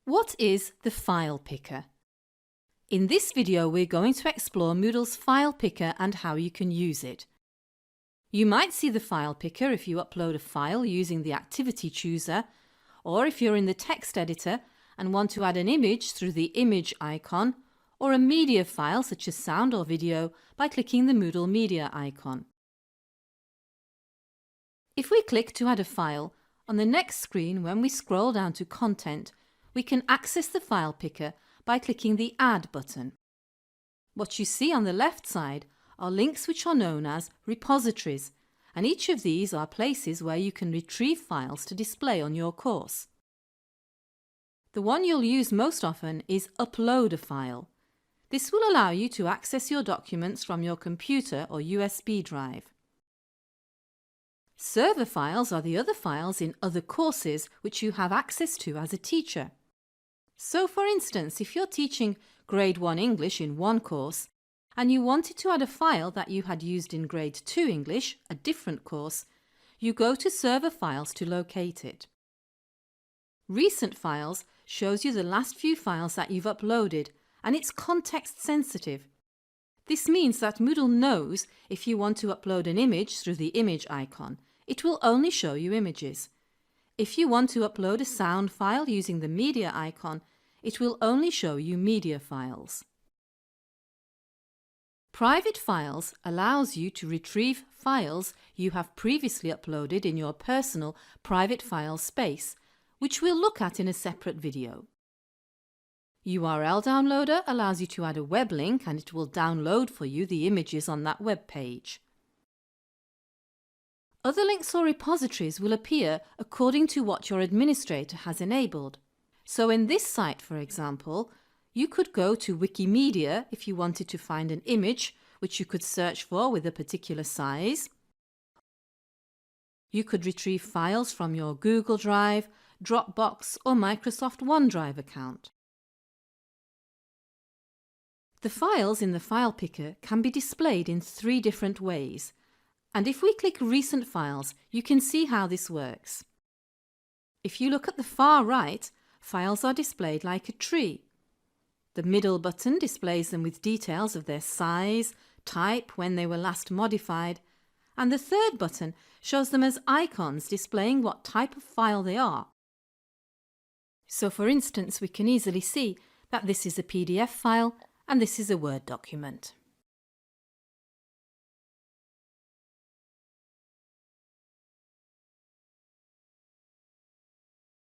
What is the file picker? In this video we're going to explore Moodle's file picker and how you can use it. You might see the file picker if you upload a file using the activity chooser, or if you're in the text editor and want to add an image through the image icon, or a media file such as sound or video by clicking the Moodle media icon. If we click to add a file, on the next screen when we scroll down to Content, we can access the file picker by clicking the Add button. What you see on the left side are links which are known as repositories, and each of these are places where you can retrieve files to display on your course. The one you'll use most often is Upload a File. This will allow you to access your documents from your computer or USB drive. Server files are the other files in other courses which you have access to as a teacher. So for instance, if you're teaching Grade 1 English in one course and you wanted to add a file that you had used in Grade 2 English, a different course, you go to Server Files to locate it. Recent Files shows you the last few files that you've uploaded, and it's context sensitive. This means that Moodle knows if you want to upload an image through the image icon, it will only show you images. If you want to upload a sound file using the media icon, it will only show you media files. Private Files allows you to retrieve files you have previously uploaded in your personal private file space, which we'll look at in a separate video. URL Downloader allows you to add a web link and it will download for you the images on that web page. Other links or repositories will appear according to what your administrator has enabled. So in this site, for example, you could go to Wikimedia if you wanted to find an image which you could search for with a particular size. You could retrieve files from your Google Drive, Dropbox or Microsoft OneDrive account. The files in the file picker can be displayed in 3 different ways. And if we click Recent Files, you can see how this works. If you look at the far right, files are displayed like a tree. The middle button displays them with details of their size, type, when they were last modified, and the third button shows them as icons displaying what type of file they are. So for instance, we can easily see that this is a PDF file and this is a Word document.